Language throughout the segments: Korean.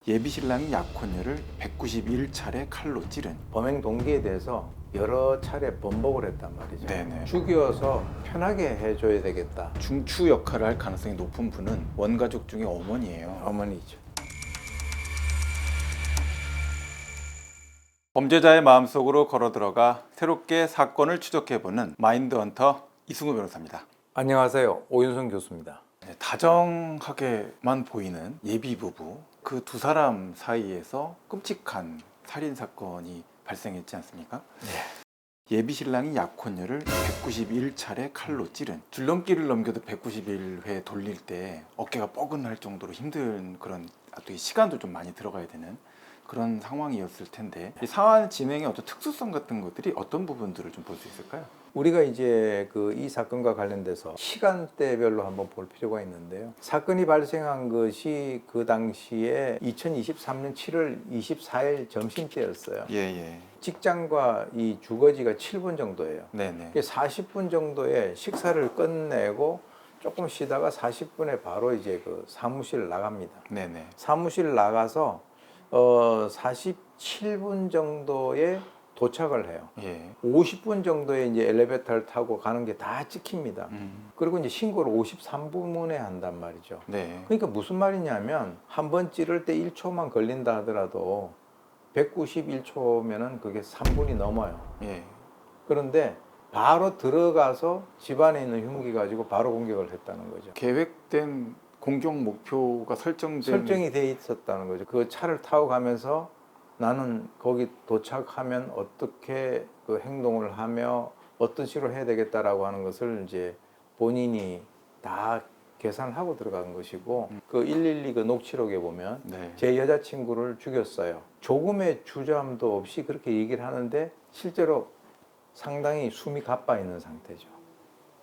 예비신랑이 약혼녀를 191차례 칼로 찌른. 범행 동기에 대해서 여러 차례 번복을 했단 말이죠. 네네. 죽여서 편하게 해줘야 되겠다. 중추 역할을 할 가능성이 높은 분은 원가족 중에 어머니예요. 어머니죠. 범죄자의 마음속으로 걸어들어가 새롭게 사건을 추적해보는 마인드헌터 이승우 변호사입니다. 안녕하세요. 오윤성 교수입니다. 다정하게만 보이는 예비부부, 그 두 사람 사이에서 끔찍한 살인사건이 발생했지 않습니까? 네. 예비신랑이 약혼녀를 191차례 칼로 찌른. 줄넘기를 넘겨도 191회 돌릴 때 어깨가 뻐근할 정도로 힘든 그런, 또 시간도 좀 많이 들어가야 되는 그런 상황이었을 텐데, 이 사안 진행의 어떤 특수성 같은 것들이 어떤 부분들을 좀 볼 수 있을까요? 우리가 이제 이 사건과 관련돼서 시간대별로 한번 볼 필요가 있는데요. 사건이 발생한 것이 그 당시에 2023년 7월 24일 점심때였어요. 예. 직장과 이 주거지가 7분 정도예요. 네네. 40분 정도의 식사를 끝내고 조금 쉬다가 40분에 바로 이제 그 사무실을 나갑니다. 네네. 사무실 나가서 47분 정도에 도착을 해요. 예. 50분 정도에 이제 엘리베이터를 타고 가는 게 다 찍힙니다. 그리고 이제 신고를 53분에 한단 말이죠. 네. 그러니까 무슨 말이냐면 한 번 찌를 때 1초만 걸린다 하더라도 191초면은 그게 3분이 넘어요. 예. 그런데 바로 들어가서 집안에 있는 흉기 가지고 바로 공격을 했다는 거죠. 계획된 공격 목표가 설정이 돼 있었다는 거죠. 그 차를 타고 가면서 나는 거기 도착하면 어떻게 그 행동을 하며 어떤 식으로 해야 되겠다라고 하는 것을 이제 본인이 다 계산을 하고 들어간 것이고, 그 112 그 녹취록에 보면 네. 제 여자친구를 죽였어요. 조금의 주저함도 없이 그렇게 얘기를 하는데 실제로 상당히 숨이 가빠 있는 상태죠.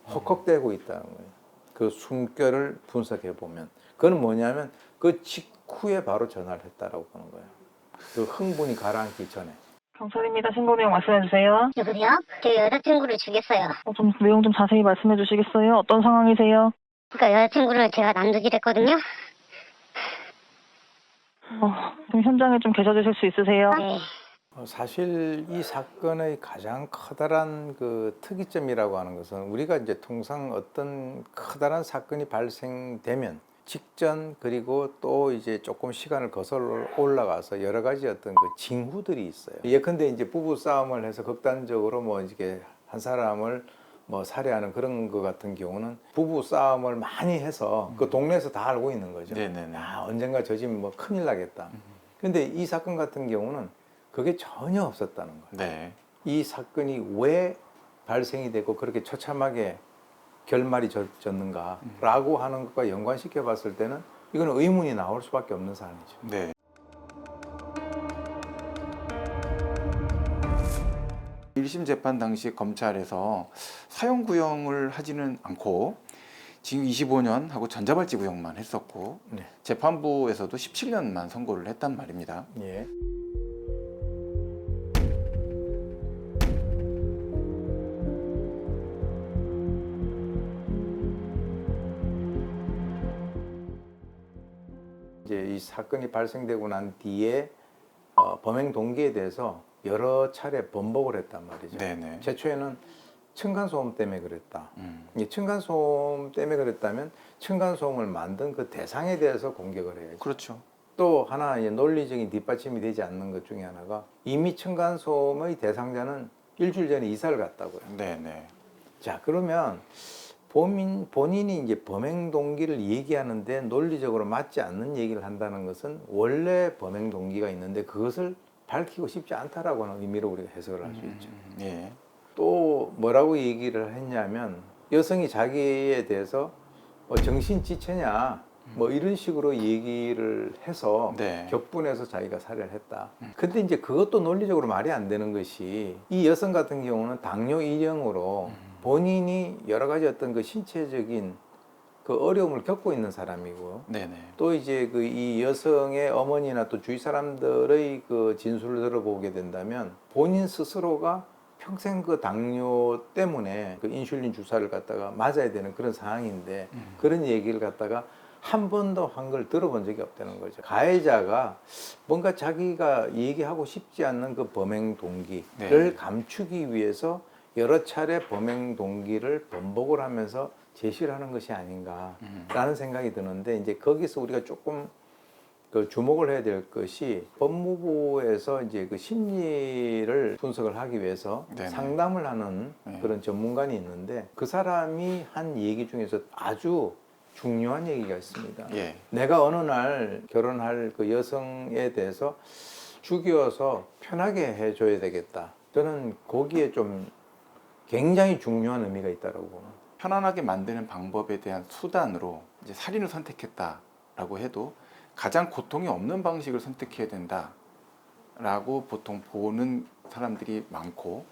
헉헉대고 있다는 거예요. 그 숨결을 분석해 보면 그건 뭐냐면 그 직후에 바로 전화를 했다라고 하는 거예요. 그 흥분이 가라앉기 전에. 경찰입니다. 신고 내용 말씀해 주세요. 여보세요? 저 여자친구를 죽였어요. 좀 내용 좀 자세히 말씀해 주시겠어요? 어떤 상황이세요? 그러니까 여자친구를 제가 남두질 했거든요. 좀 현장에 좀 계셔 주실 수 있으세요? 네. 사실 이 사건의 가장 커다란 그 특이점이라고 하는 것은, 우리가 이제 통상 어떤 커다란 사건이 발생되면 직전 그리고 또 이제 조금 시간을 거슬러 올라가서 여러 가지 어떤 그 징후들이 있어요. 예컨대 이제 부부 싸움을 해서 극단적으로 뭐 이렇게 한 사람을 뭐 살해하는 그런 거 같은 경우는 부부 싸움을 많이 해서 그 동네에서 다 알고 있는 거죠. 네네네. 아, 언젠가 저 집 뭐 큰일 나겠다. 근데 이 사건 같은 경우는 그게 전혀 없었다는 거예요. 네. 이 사건이 왜 발생이 되고 그렇게 처참하게 결말이 졌는가라고 하는 것과 연관시켜 봤을 때는 이거는 의문이 나올 수밖에 없는 사안이죠. 네. 일심 재판 당시 검찰에서 사형 구형을 하지는 않고 징역 25년 하고 전자발찌 구형만 했었고, 네. 재판부에서도 17년만 선고를 했단 말입니다. 예. 이제 이 사건이 발생되고 난 뒤에 범행 동기에 대해서 여러 차례 번복을 했단 말이죠. 네네. 최초에는 층간소음 때문에 그랬다. 음. 층간소음 때문에 그랬다면 층간소음을 만든 그 대상에 대해서 공격을 해야죠. 그렇죠. 또 하나 이제 논리적인 뒷받침이 되지 않는 것 중에 하나가, 이미 층간소음의 대상자는 일주일 전에 이사를 갔다고요. 네네. 자, 그러면 본인이 이제 범행 동기를 얘기하는데 논리적으로 맞지 않는 얘기를 한다는 것은 원래 범행 동기가 있는데 그것을 밝히고 싶지 않다라고 하는 의미로 우리가 해석을 할 수 있죠. 예. 또 뭐라고 얘기를 했냐면, 여성이 자기에 대해서 정신지체냐 뭐 이런 식으로 얘기를 해서 네. 격분해서 자기가 살해를 했다. 근데 이제 그것도 논리적으로 말이 안 되는 것이, 이 여성 같은 경우는 당뇨 일형으로 본인이 여러 가지 어떤 그 신체적인 그 어려움을 겪고 있는 사람이고, 네네. 또 이제 그 이 여성의 어머니나 또 주위 사람들의 그 진술을 들어보게 된다면 본인 스스로가 평생 그 당뇨 때문에 그 인슐린 주사를 갖다가 맞아야 되는 그런 상황인데, 그런 얘기를 갖다가 한 번도 한 걸 들어본 적이 없다는 거죠. 가해자가 뭔가 자기가 얘기하고 싶지 않는 그 범행 동기를 네. 감추기 위해서 여러 차례 범행 동기를 번복을 하면서 제시를 하는 것이 아닌가라는 생각이 드는데, 이제 거기서 우리가 조금 그 주목을 해야 될 것이, 법무부에서 이제 그 심리를 분석을 하기 위해서 네네. 상담을 하는 네. 그런 전문가이 있는데, 그 사람이 한 얘기 중에서 아주 중요한 얘기가 있습니다. 예. 내가 어느 날 결혼할 그 여성에 대해서 죽여서 편하게 해줘야 되겠다. 저는 거기에 좀 굉장히 중요한 의미가 있다고 봅니다. 편안하게 만드는 방법에 대한 수단으로 이제 살인을 선택했다라고 해도 가장 고통이 없는 방식을 선택해야 된다라고 보통 보는 사람들이 많고,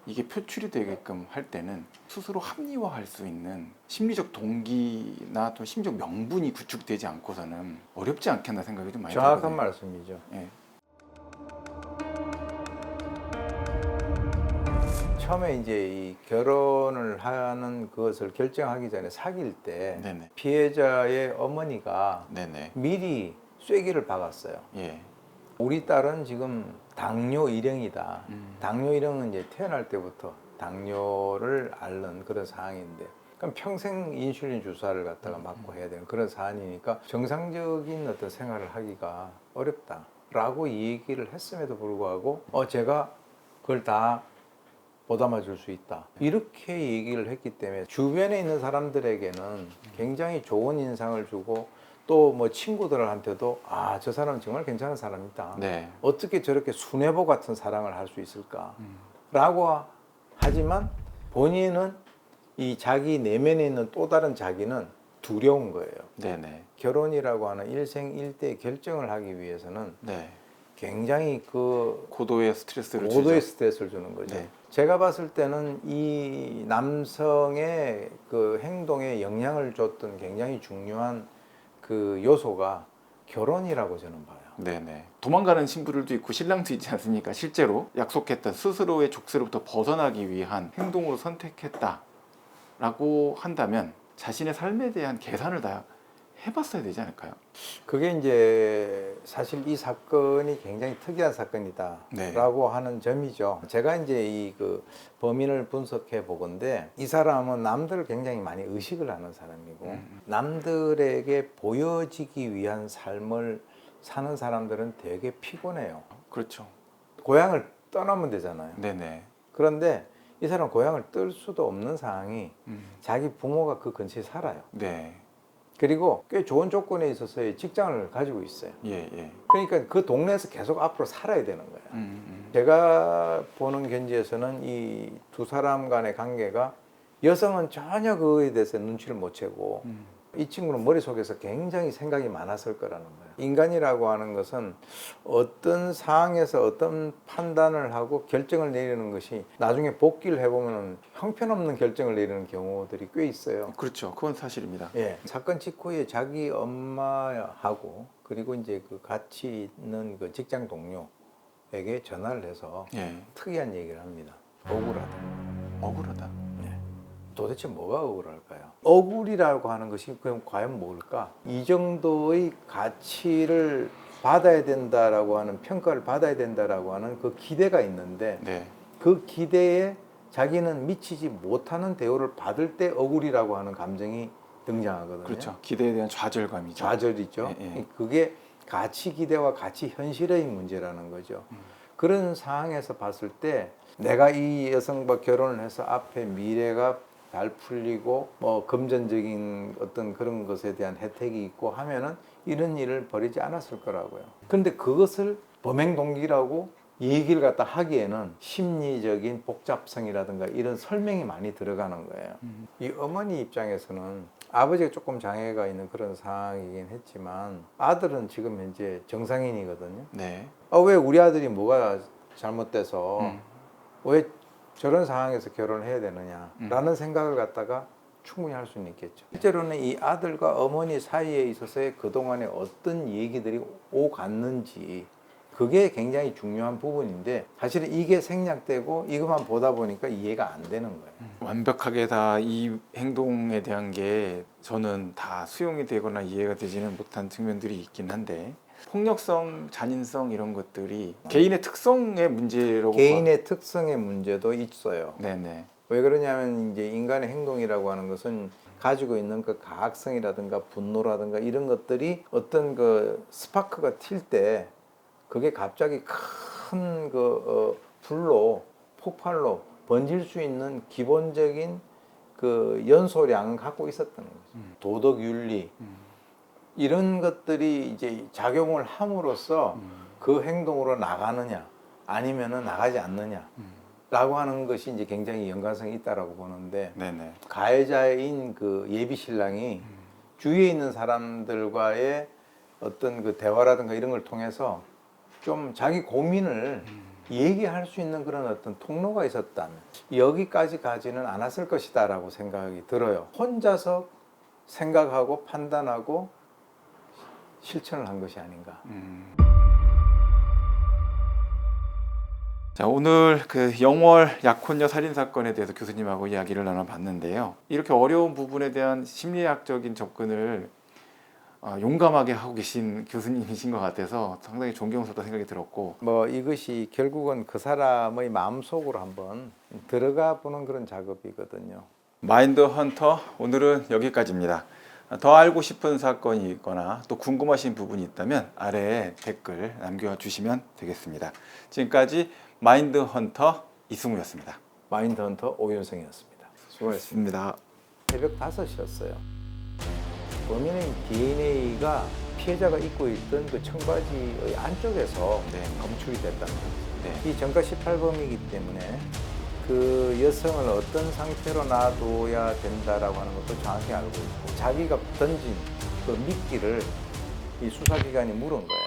이게 표출이 되게끔 할 때는 스스로 합리화할 수 있는 심리적 동기나 또 심리적 명분이 구축되지 않고서는 어렵지 않겠나 생각이 좀 많이 정확한 들거든요. 말씀이죠. 예. 처음에 이제 이 결혼을 하는 것을 결정하기 전에 사귈 때 네네. 피해자의 어머니가 네네. 미리 쐐기를 박았어요. 예. 우리 딸은 지금 당뇨 일형이다. 당뇨 일형은 이제 태어날 때부터 당뇨를 앓는 그런 상황인데, 그럼 평생 인슐린 주사를 갖다가 맞고 해야 되는 그런 사안이니까 정상적인 어떤 생활을 하기가 어렵다라고 얘기를 했음에도 불구하고 제가 그걸 다 보담아 줄 수 있다, 이렇게 얘기를 했기 때문에 주변에 있는 사람들에게는 굉장히 좋은 인상을 주고, 또 뭐 친구들한테도 저 사람은 정말 괜찮은 사람이다. 네. 어떻게 저렇게 순애보 같은 사랑을 할 수 있을까? 라고 하지만 본인은 이 자기 내면에 있는 또 다른 자기는 두려운 거예요. 네네. 결혼이라고 하는 일생일대 결정을 하기 위해서는 네. 굉장히 그 고도의 스트레스를 고도의 주죠. 스트레스를 주는 거죠. 네. 제가 봤을 때는 이 남성의 그 행동에 영향을 줬던 굉장히 중요한 그 요소가 결혼이라고 저는 봐요. 네네. 도망가는 신부들도 있고 신랑도 있지 않습니까? 실제로 약속했던 스스로의 족쇄로부터 벗어나기 위한 행동으로 선택했다라고 한다면 자신의 삶에 대한 계산을 다 해봤어야 되지 않을까요? 그게 이제 사실 이 사건이 굉장히 특이한 사건이다라고 네. 하는 점이죠. 제가 이제 이 그 범인을 분석해 보건데, 이 사람은 남들을 굉장히 많이 의식을 하는 사람이고, 남들에게 보여지기 위한 삶을 사는 사람들은 되게 피곤해요. 그렇죠. 고향을 떠나면 되잖아요. 네네. 그런데 이 사람은 고향을 뜰 수도 없는 상황이, 자기 부모가 그 근처에 살아요. 네. 그리고 꽤 좋은 조건에 있어서의 직장을 가지고 있어요. 예, 예. 그러니까 그 동네에서 계속 앞으로 살아야 되는 거예요. 제가 보는 견지에서는 이 두 사람 간의 관계가, 여성은 전혀 그거에 대해서 눈치를 못 채고 이 친구는 머릿속에서 굉장히 생각이 많았을 거라는 거예요. 인간이라고 하는 것은 어떤 상황에서 어떤 판단을 하고 결정을 내리는 것이 나중에 복기를 해보면 형편없는 결정을 내리는 경우들이 꽤 있어요. 그렇죠. 그건 사실입니다. 예. 사건 직후에 자기 엄마하고 그리고 이제 그 같이 있는 그 직장 동료에게 전화를 해서 예. 특이한 얘기를 합니다. 억울하다. 억울하다. 도대체 뭐가 억울할까요? 억울이라고 하는 것이 그럼 과연 뭘까? 이 정도의 가치를 받아야 된다라고 하는, 평가를 받아야 된다라고 하는 그 기대가 있는데, 네. 그 기대에 자기는 미치지 못하는 대우를 받을 때 억울이라고 하는 감정이 등장하거든요. 그렇죠. 기대에 대한 좌절감이죠. 좌절이죠. 예, 예. 그게 가치 기대와 가치 현실의 문제라는 거죠. 그런 상황에서 봤을 때 내가 이 여성과 결혼을 해서 앞에 미래가 잘 풀리고 뭐 금전적인 어떤 그런 것에 대한 혜택이 있고 하면은 이런 일을 벌이지 않았을 거라고요. 그런데 그것을 범행 동기라고 얘기를 갖다 하기에는 심리적인 복잡성이라든가 이런 설명이 많이 들어가는 거예요. 이 어머니 입장에서는 아버지가 조금 장애가 있는 그런 상황이긴 했지만 아들은 지금 현재 정상인이거든요. 네. 왜 우리 아들이 뭐가 잘못돼서 왜 저런 상황에서 결혼을 해야 되느냐라는 생각을 갖다가 충분히 할 수는 있겠죠. 실제로는 이 아들과 어머니 사이에 있어서의 그동안에 어떤 얘기들이 오갔는지 그게 굉장히 중요한 부분인데 사실은 이게 생략되고 이것만 보다 보니까 이해가 안 되는 거예요. 완벽하게 다 이 행동에 대한 게 저는 다 수용이 되거나 이해가 되지는 못한 측면들이 있긴 한데 폭력성, 잔인성 이런 것들이 개인의 특성의 문제라고 개인의 특성의 문제도 있어요. 네네. 왜 그러냐면 이제 인간의 행동이라고 하는 것은 가지고 있는 그 가학성이라든가 분노라든가 이런 것들이 어떤 그 스파크가 튈 때 그게 갑자기 큰 불로 폭발로 번질 수 있는 기본적인 그 연소량은 갖고 있었던 거죠. 도덕 윤리 이런 것들이 이제 작용을 함으로써 그 행동으로 나가느냐 아니면은 나가지 않느냐 라고 하는 것이 이제 굉장히 연관성이 있다라고 보는데 네네. 가해자인 그 예비 신랑이 주위에 있는 사람들과의 어떤 그 대화라든가 이런 걸 통해서 좀 자기 고민을 얘기할 수 있는 그런 어떤 통로가 있었다면 여기까지 가지는 않았을 것이다라고 생각이 들어요. 혼자서 생각하고 판단하고 실천을 한 것이 아닌가. 자, 오늘 그 영월 약혼녀 살인 사건에 대해서 교수님하고 이야기를 나눠봤는데요. 이렇게 어려운 부분에 대한 심리학적인 접근을 용감하게 하고 계신 교수님이신 것 같아서 상당히 존경스럽다 생각이 들었고, 뭐 이것이 결국은 그 사람의 마음속으로 한번 들어가 보는 그런 작업이거든요. 마인드 헌터 오늘은 여기까지입니다. 더 알고 싶은 사건이 있거나 또 궁금하신 부분이 있다면 아래에 댓글 남겨주시면 되겠습니다. 지금까지 마인드 헌터 이승우였습니다. 마인드 헌터 오윤성이었습니다. 수고하셨습니다. 새벽 5시였어요. 범인의 DNA가 피해자가 입고 있던 그 청바지의 안쪽에서 네. 검출이 됐다는 거죠. 네. 이 전과 18범이기 때문에 그 여성을 어떤 상태로 놔둬야 된다라고 하는 것도 정확히 알고 있고 자기가 던진 그 미끼를 이 수사기관이 물은 거예요.